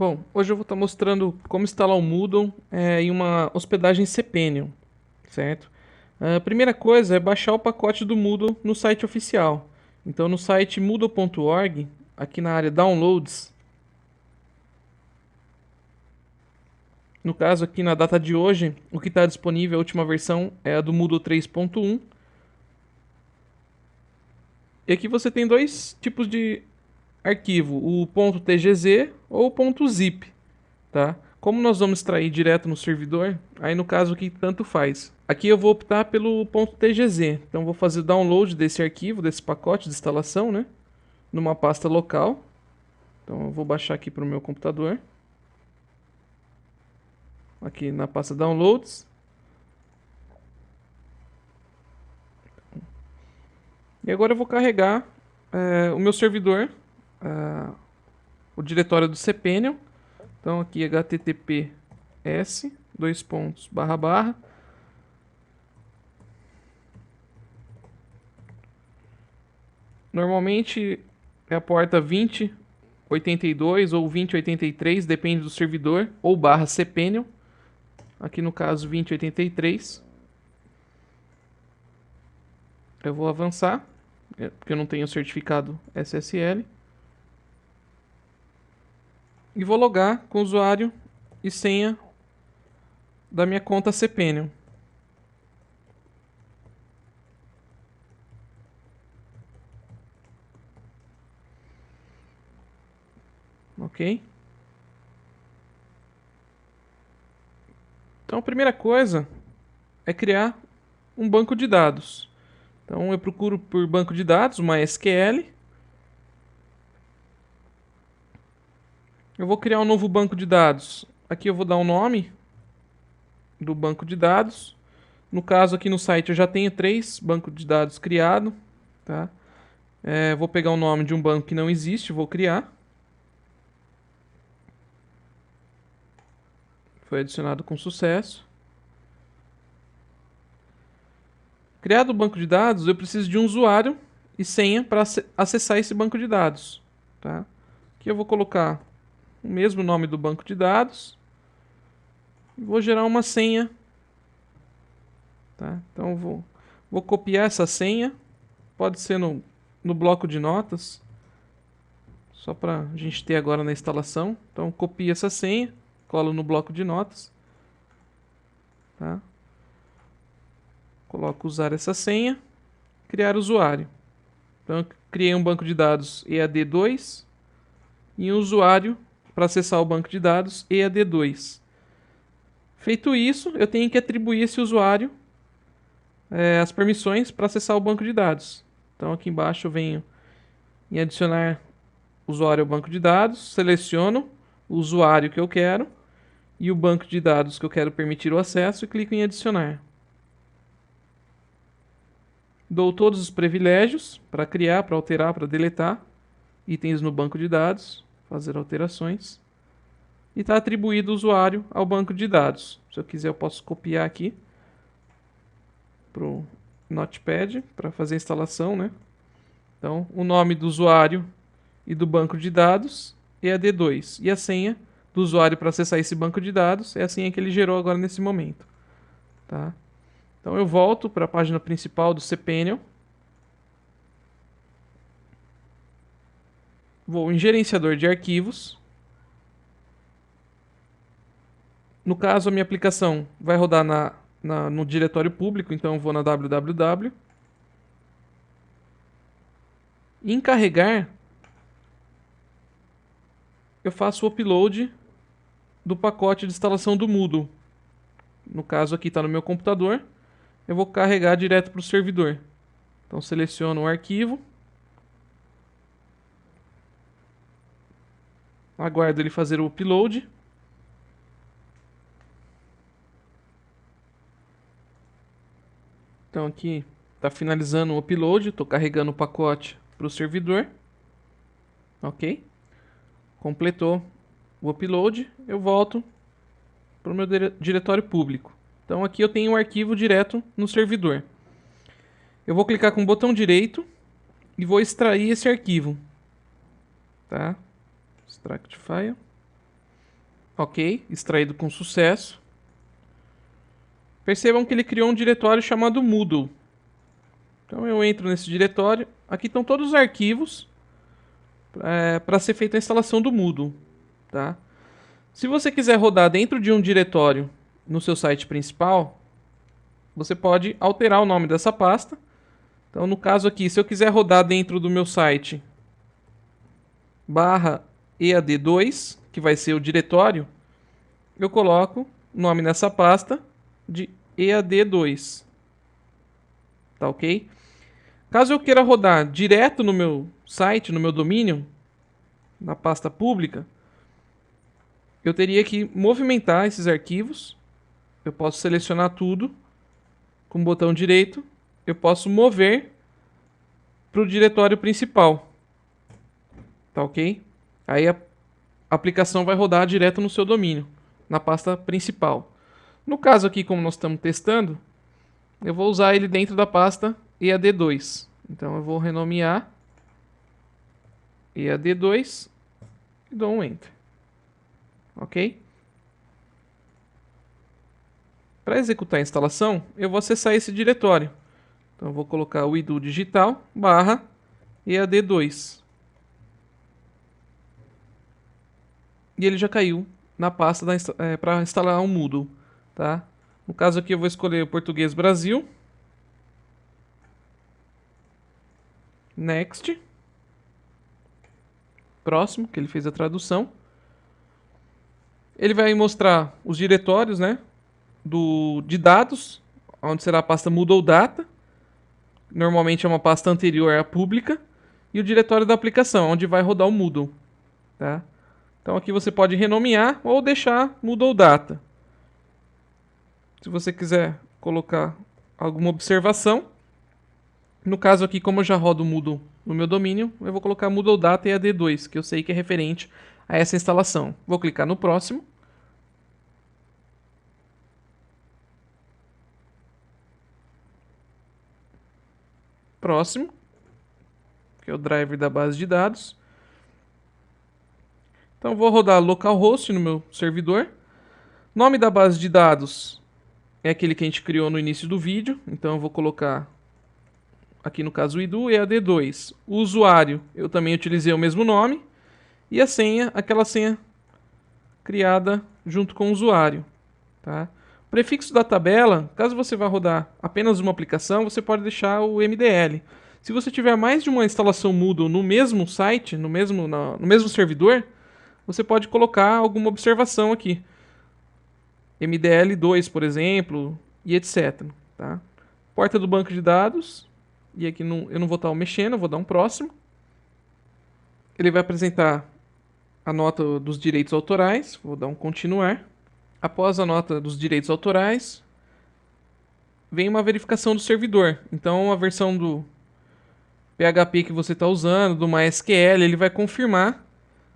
Bom, hoje eu vou estar mostrando como instalar o Moodle em uma hospedagem cPanel, certo? A primeira coisa é baixar o pacote do Moodle no site oficial. Então no site moodle.org, aqui na área Downloads, no caso aqui na data de hoje, o que está disponível, a última versão, é a do Moodle 3.1. E aqui você tem dois tipos de arquivo, o .tgz ou o .zip. Tá? Como nós vamos extrair direto no servidor, aí no caso aqui tanto faz. Aqui eu vou optar pelo .tgz, então vou fazer download desse arquivo, desse pacote de instalação, né? Numa pasta local. Então eu vou baixar aqui para o meu computador. Aqui na pasta downloads. E agora eu vou carregar o meu servidor, o diretório do cPanel. Então aqui https dois pontos barra barra normalmente é a porta 2082 ou 2083, depende do servidor, ou barra cPanel. Aqui no caso 2083. Eu vou avançar, porque eu não tenho certificado SSL. E vou logar com o usuário e senha da minha conta cPanel. Ok? Então a primeira coisa é criar um banco de dados. Então eu procuro por banco de dados, uma SQL. Eu vou criar um novo banco de dados. Aqui eu vou dar o nome do banco de dados. No caso aqui no site eu já tenho 3 bancos de dados criados. Tá? Vou pegar o nome de um banco que não existe, vou criar. Foi adicionado com sucesso. Criado o banco de dados, eu preciso de um usuário e senha para acessar esse banco de dados. Tá? Aqui eu vou colocar o mesmo nome do banco de dados. E vou gerar uma senha. Tá? Então eu vou copiar essa senha. Pode ser no bloco de notas. Só para a gente ter agora na instalação. Então copio essa senha, colo no bloco de notas. Tá? Coloco usar essa senha, criar usuário. Então eu criei um banco de dados EAD2 e um usuário para acessar o banco de dados EAD2. Feito isso, eu tenho que atribuir esse usuário as permissões para acessar o banco de dados. Então aqui embaixo eu venho em adicionar usuário ao banco de dados, seleciono o usuário que eu quero e o banco de dados que eu quero permitir o acesso e clico em adicionar. Dou todos os privilégios para criar, para alterar, para deletar itens no banco de dados, fazer alterações. E está atribuído o usuário ao banco de dados. Se eu quiser eu posso copiar aqui para o Notepad para fazer a instalação, né? Então, o nome do usuário e do banco de dados é a D2. E a senha do usuário para acessar esse banco de dados é a senha que ele gerou agora nesse momento. Tá? Então eu volto para a página principal do cPanel. Vou em gerenciador de arquivos. No caso, a minha aplicação vai rodar no diretório público, então eu vou na www. Em carregar, eu faço o upload do pacote de instalação do Moodle. No caso aqui está no meu computador. Eu vou carregar direto para o servidor. Então seleciono o arquivo. Aguardo ele fazer o upload. Então aqui está finalizando o upload. Estou carregando o pacote para o servidor. Ok. Completou o upload. Eu volto para o meu diretório público. Então aqui eu tenho o arquivo direto no servidor. Eu vou clicar com o botão direito e vou extrair esse arquivo. Tá? Extract file. Ok, extraído com sucesso. Percebam que ele criou um diretório chamado Moodle. Então eu entro nesse diretório. Aqui estão todos os arquivos para ser feita a instalação do Moodle. Tá? Se você quiser rodar dentro de um diretório no seu site principal, você pode alterar o nome dessa pasta. Então, no caso aqui, se eu quiser rodar dentro do meu site /ead2, que vai ser o diretório, eu coloco o nome nessa pasta de ead2. Tá ok? Caso eu queira rodar direto no meu site, no meu domínio, na pasta pública, eu teria que movimentar esses arquivos. Eu posso selecionar tudo com o botão direito. Eu posso mover para o diretório principal. Tá ok? Aí a aplicação vai rodar direto no seu domínio, na pasta principal. No caso aqui, como nós estamos testando, eu vou usar ele dentro da pasta EAD2. Então eu vou renomear EAD2 e dou um Enter. Ok? Para executar a instalação, eu vou acessar esse diretório. Então eu vou colocar o idu digital /ead2. E ele já caiu na pasta para instalar o Moodle. Tá? No caso aqui eu vou escolher o Português Brasil. Next. Próximo, que ele fez a tradução. Ele vai mostrar os diretórios, né, de dados, onde será a pasta Moodle Data. Normalmente é uma pasta anterior à pública. E o diretório da aplicação, onde vai rodar o Moodle. Tá? Então aqui você pode renomear ou deixar Moodle Data. Se você quiser colocar alguma observação. No caso aqui, como eu já rodo o Moodle no meu domínio, eu vou colocar Moodle Data EAD2, que eu sei que é referente a essa instalação. Vou clicar no próximo. Próximo, que é o driver da base de dados. Então vou rodar localhost no meu servidor. Nome da base de dados é aquele que a gente criou no início do vídeo. Então eu vou colocar aqui no caso o idu EAD2. O usuário eu também utilizei o mesmo nome. E a senha, aquela senha criada junto com o usuário. Tá? O prefixo da tabela, caso você vá rodar apenas uma aplicação, você pode deixar o MDL. Se você tiver mais de uma instalação Moodle no mesmo site, no mesmo servidor, você pode colocar alguma observação aqui. MDL2, por exemplo, e etc. Tá? Porta do banco de dados. E aqui eu não vou estar mexendo, eu vou dar um próximo. Ele vai apresentar a nota dos direitos autorais. Vou dar um continuar. Após a nota dos direitos autorais, vem uma verificação do servidor. Então a versão do PHP que você está usando, do MySQL, ele vai confirmar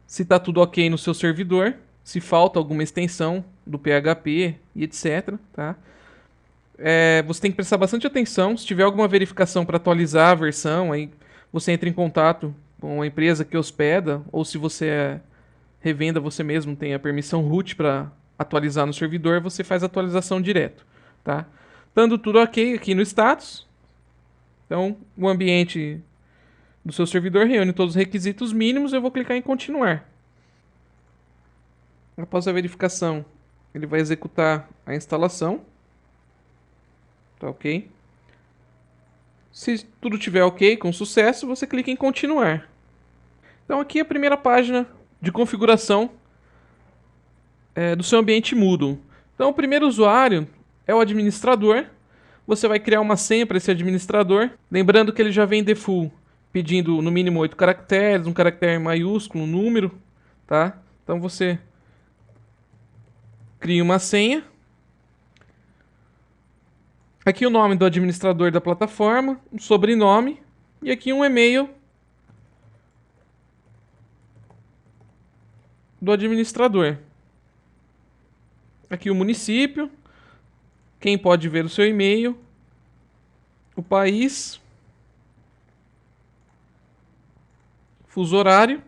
se está tudo ok no seu servidor, se falta alguma extensão do PHP e etc. Tá? Você tem que prestar bastante atenção. Se tiver alguma verificação para atualizar a versão, aí você entra em contato com a empresa que hospeda, ou se você é revenda, você mesmo tem a permissão root para atualizar no servidor, você faz a atualização direto. Tá? Estando tudo ok aqui no status, então o ambiente do seu servidor reúne todos os requisitos mínimos, eu vou clicar em continuar. Após a verificação, ele vai executar a instalação. Tá ok? Se tudo estiver ok, com sucesso, você clica em continuar. Então aqui é a primeira página de configuração do seu ambiente Moodle. Então o primeiro usuário é o administrador. Você vai criar uma senha para esse administrador. Lembrando que ele já vem default pedindo no mínimo 8 caracteres, um caractere maiúsculo, um número. Tá? Então você cria uma senha. Aqui o nome do administrador da plataforma, um sobrenome e aqui um e-mail do administrador. Aqui o município, quem pode ver o seu e-mail, o país, fuso horário,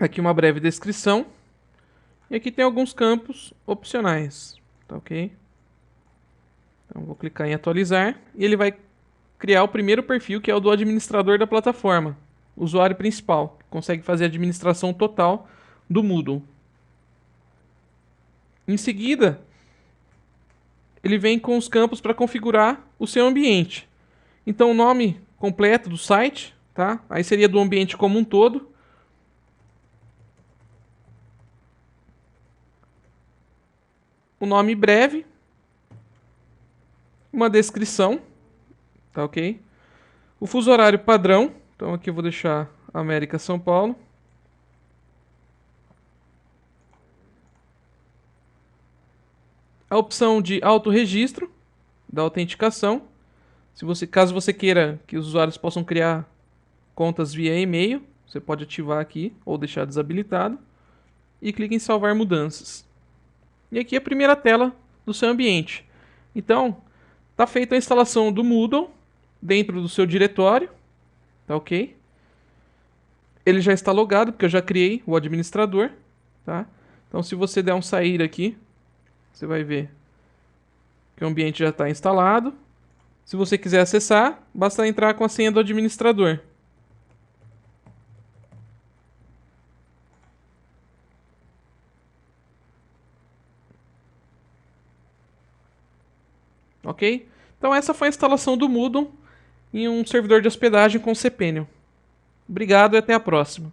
Aqui uma breve descrição. E aqui tem alguns campos opcionais. Tá ok? Então vou clicar em atualizar. E ele vai criar o primeiro perfil, que é o do administrador da plataforma. Usuário principal, que consegue fazer a administração total do Moodle. Em seguida, ele vem com os campos para configurar o seu ambiente. Então o nome completo do site, tá? Aí seria do ambiente como um todo. O nome breve. Uma descrição, tá ok? O fuso horário padrão. Então aqui eu vou deixar América São Paulo. A opção de autorregistro da autenticação. Caso você queira que os usuários possam criar contas via e-mail, você pode ativar aqui ou deixar desabilitado. E clique em salvar mudanças. E aqui é a primeira tela do seu ambiente. Então, está feita a instalação do Moodle dentro do seu diretório. Tá ok? Ele já está logado, porque eu já criei o administrador. Tá? Então, se você der um sair aqui, você vai ver que o ambiente já está instalado. Se você quiser acessar, basta entrar com a senha do administrador. Ok? Então essa foi a instalação do Moodle em um servidor de hospedagem com cPanel. Obrigado e até a próxima.